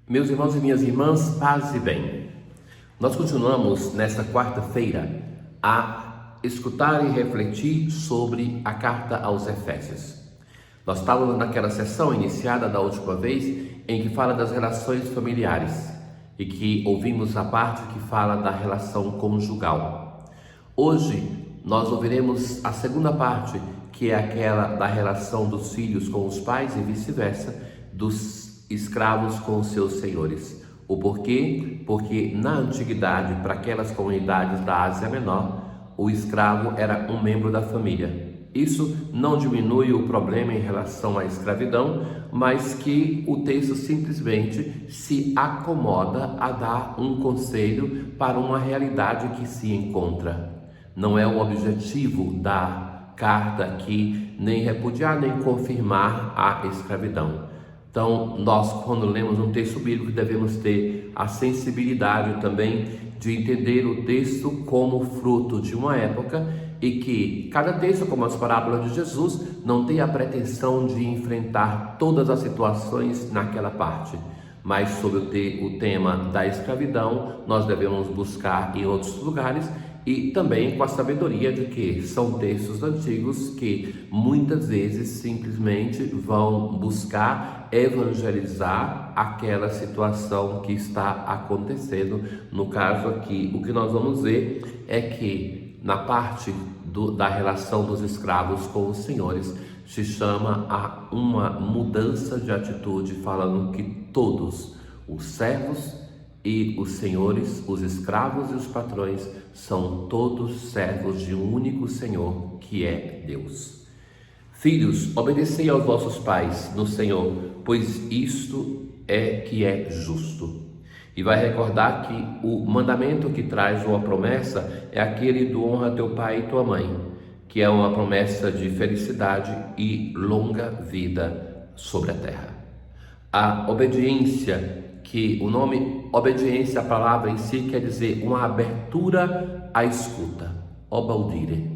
Meus irmãos e minhas irmãs, paz e bem. Nós continuamos nesta quarta-feira a escutar e refletir sobre a carta aos Efésios. Nós estávamos naquela sessão iniciada da última vez em que fala das relações familiares e que ouvimos a parte que fala da relação conjugal. Hoje nós ouviremos a segunda parte, que é aquela da relação dos filhos com os pais e vice-versa, dos escravos com os seus senhores. O porquê? Porque na antiguidade, para aquelas comunidades da Ásia Menor, o escravo era um membro da família. Isso não diminui o problema em relação à escravidão, mas que o texto simplesmente se acomoda a dar um conselho para uma realidade que se encontra. Não é o objetivo da carta aqui nem repudiar nem confirmar a escravidão. Então, nós, quando lemos um texto bíblico, devemos ter a sensibilidade também de entender o texto como fruto de uma época e que cada texto, como as parábolas de Jesus, não tem a pretensão de enfrentar todas as situações naquela parte. Mas sobre o tema da escravidão, nós devemos buscar em outros lugares e também com a sabedoria de que são textos antigos que muitas vezes simplesmente vão buscar evangelizar aquela situação que está acontecendo. No caso aqui, o que nós vamos ver é que na parte da relação dos escravos com os senhores se chama a uma mudança de atitude, falando que todos os servos e os senhores, os escravos e os patrões são todos servos de um único Senhor, que é Deus. Filhos, obedecei aos vossos pais no Senhor, pois isto é que é justo. E vai recordar que o mandamento que traz uma promessa é aquele do honra teu pai e tua mãe, que é uma promessa de felicidade e longa vida sobre a terra. A obediência, que o nome obediência, a palavra em si quer dizer uma abertura à escuta, obaudire.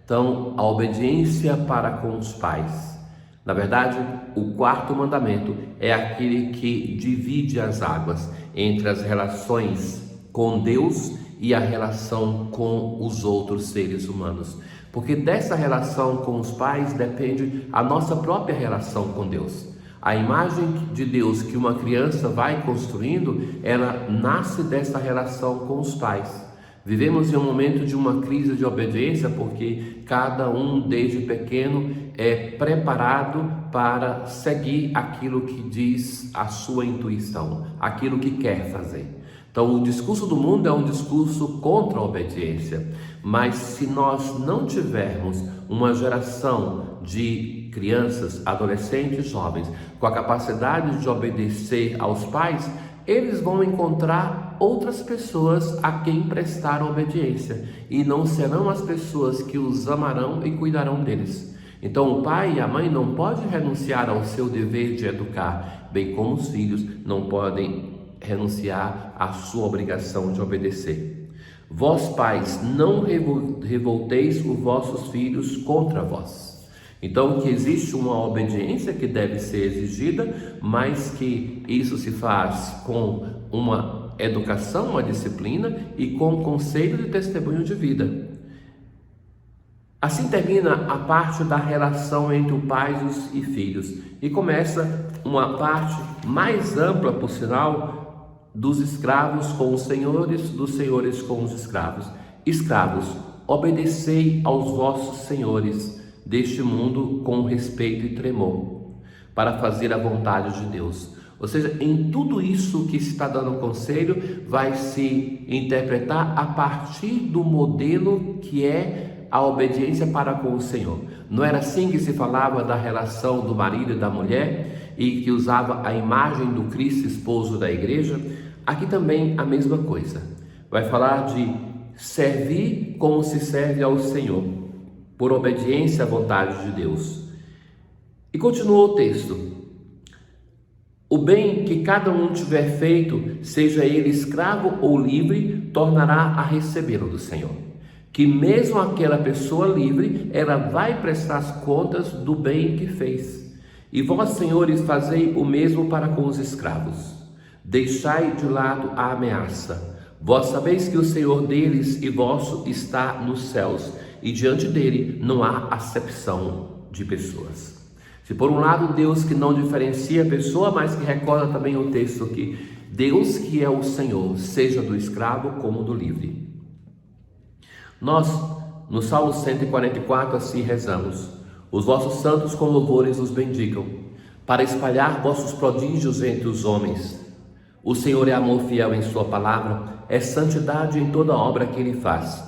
Então, a obediência para com os pais. Na verdade, o quarto mandamento é aquele que divide as águas entre as relações com Deus e a relação com os outros seres humanos. Porque dessa relação com os pais depende a nossa própria relação com Deus. A imagem de Deus que uma criança vai construindo, ela nasce dessa relação com os pais. Vivemos em um momento de uma crise de obediência, porque cada um desde pequeno é preparado para seguir aquilo que diz a sua intuição, aquilo que quer fazer. Então, o discurso do mundo é um discurso contra a obediência, mas se nós não tivermos uma geração de crianças, adolescentes, jovens, com a capacidade de obedecer aos pais, eles vão encontrar outras pessoas a quem prestar obediência, e não serão as pessoas que os amarão e cuidarão deles. Então, o pai e a mãe não podem renunciar ao seu dever de educar, bem como os filhos não podem renunciar à sua obrigação de obedecer. Vós, pais, não revolteis os vossos filhos contra vós. Então, que existe uma obediência que deve ser exigida, mas que isso se faz com uma educação, uma disciplina e com conselho de testemunho de vida. Assim termina a parte da relação entre os pais e filhos e começa uma parte mais ampla, por sinal, dos escravos com os senhores, dos senhores com os escravos. Escravos, obedecei aos vossos senhores deste mundo com respeito e tremor, para fazer a vontade de Deus. Ou seja, em tudo isso que se está dando conselho, vai se interpretar a partir do modelo que é a obediência para com o Senhor. Não era assim que se falava da relação do marido e da mulher, e que usava a imagem do Cristo esposo da igreja? Aqui também a mesma coisa. Vai falar de servir como se serve ao Senhor, por obediência à vontade de Deus. E continua o texto: o bem que cada um tiver feito, seja ele escravo ou livre, tornará a recebê-lo do Senhor. Que mesmo aquela pessoa livre, ela vai prestar as contas do bem que fez. E vós, senhores, fazei o mesmo para com os escravos. Deixai de lado a ameaça. Vós sabeis que o Senhor deles e vosso está nos céus, e diante dele não há acepção de pessoas. Se por um lado Deus que não diferencia a pessoa, mas que recorda também o texto que Deus que é o Senhor, seja do escravo como do livre. Nós, no Salmo 144, assim rezamos: os vossos santos com louvores os bendigam, para espalhar vossos prodígios entre os homens. O Senhor é amor fiel em sua palavra, é santidade em toda obra que ele faz.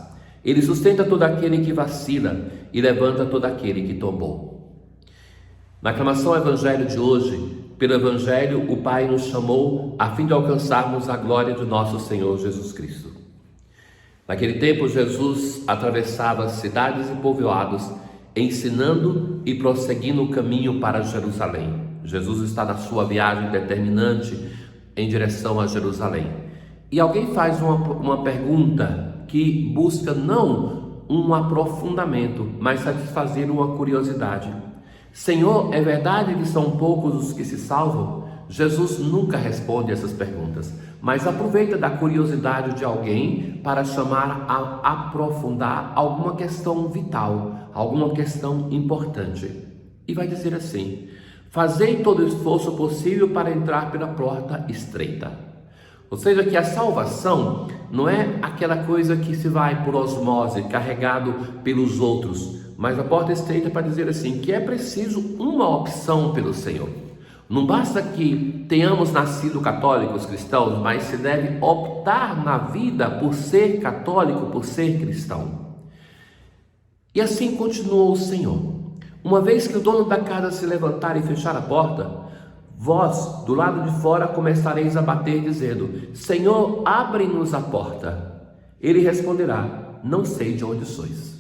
Ele sustenta todo aquele que vacila e levanta todo aquele que tombou. Na aclamação ao Evangelho de hoje, pelo Evangelho, o Pai nos chamou a fim de alcançarmos a glória de nosso Senhor Jesus Cristo. Naquele tempo, Jesus atravessava cidades e povoados, ensinando e prosseguindo o caminho para Jerusalém. Jesus está na sua viagem determinante em direção a Jerusalém. E alguém faz uma pergunta que busca não um aprofundamento, mas satisfazer uma curiosidade. Senhor, é verdade que são poucos os que se salvam? Jesus nunca responde essas perguntas, mas aproveita da curiosidade de alguém para chamar a aprofundar alguma questão vital, alguma questão importante. E vai dizer assim: fazei todo o esforço possível para entrar pela porta estreita. Ou seja, que a salvação não é aquela coisa que se vai por osmose, carregado pelos outros, mas a porta estreita para dizer assim, que é preciso uma opção pelo Senhor. Não basta que tenhamos nascido católicos cristãos, mas se deve optar na vida por ser católico, por ser cristão. E assim continuou o Senhor. Uma vez que o dono da casa se levantar e fechar a porta, vós, do lado de fora, começareis a bater, dizendo: Senhor, abre-nos a porta. Ele responderá: não sei de onde sois.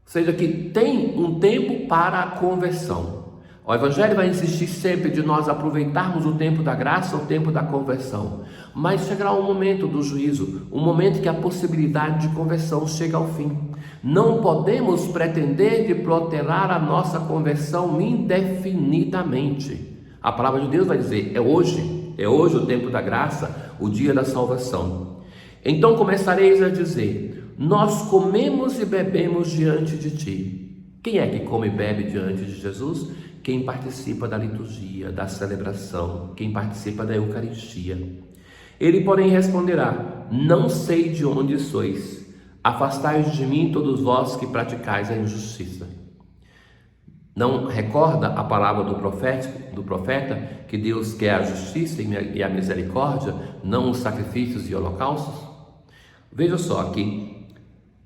Ou seja, que tem um tempo para a conversão. O Evangelho vai insistir sempre de nós aproveitarmos o tempo da graça, o tempo da conversão. Mas chegará um momento do juízo, um momento que a possibilidade de conversão chega ao fim. Não podemos pretender de protelar a nossa conversão indefinidamente. A palavra de Deus vai dizer: é hoje o tempo da graça, o dia da salvação. Então começareis a dizer: nós comemos e bebemos diante de ti. Quem é que come e bebe diante de Jesus? Quem participa da liturgia, da celebração, quem participa da Eucaristia. Ele, porém, responderá: não sei de onde sois. Afastai-vos de mim, todos vós que praticais a injustiça. Não recorda a palavra do profeta que Deus quer a justiça e a misericórdia, não os sacrifícios e holocaustos? Veja só aqui: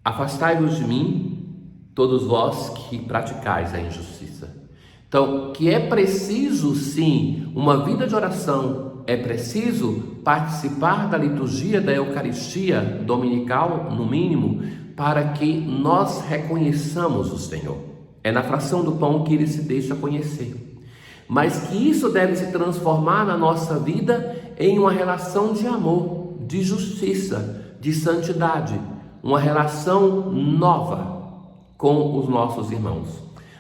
afastai-vos de mim, todos vós que praticais a injustiça. Então, que é preciso sim uma vida de oração, é preciso participar da liturgia da Eucaristia dominical, no mínimo, para que nós reconheçamos o Senhor. É na fração do pão que ele se deixa conhecer. Mas que isso deve se transformar na nossa vida em uma relação de amor, de justiça, de santidade, uma relação nova com os nossos irmãos.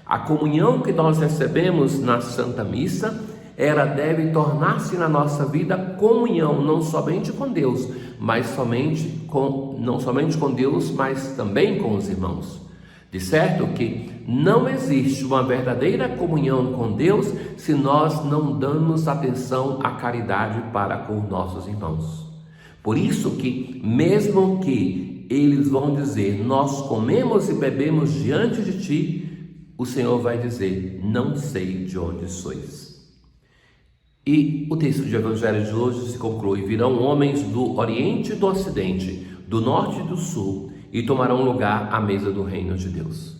A comunhão que nós recebemos na Santa Missa, ela deve tornar-se na nossa vida comunhão, não somente com Deus, não somente com Deus, mas também com os irmãos. De certo que não existe uma verdadeira comunhão com Deus se nós não damos atenção à caridade para com nossos irmãos. Por isso que, mesmo que eles vão dizer: nós comemos e bebemos diante de ti, o Senhor vai dizer: não sei de onde sois. E o texto de Evangelho de hoje se conclui: virão homens do Oriente e do Ocidente, do Norte e do Sul, e tomarão lugar à mesa do reino de Deus.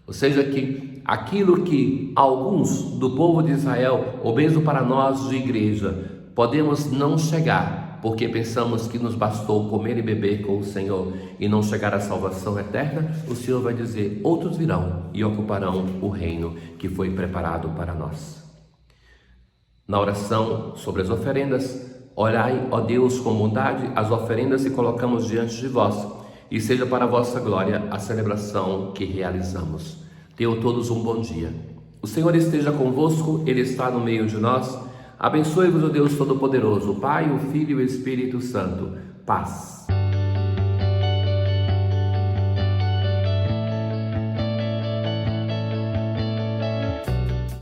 Ou seja, que aquilo que alguns do povo de Israel, ou mesmo para nós de igreja, podemos não chegar, porque pensamos que nos bastou comer e beber com o Senhor e não chegar à salvação eterna, o Senhor vai dizer: outros virão e ocuparão o reino que foi preparado para nós. Na oração sobre as oferendas, olhai, ó Deus, com bondade as oferendas que colocamos diante de vós, e seja para a vossa glória a celebração que realizamos. Tenham todos um bom dia. O Senhor esteja convosco, Ele está no meio de nós. Abençoe-vos o Deus Todo-Poderoso, o Pai, o Filho e o Espírito Santo. Paz.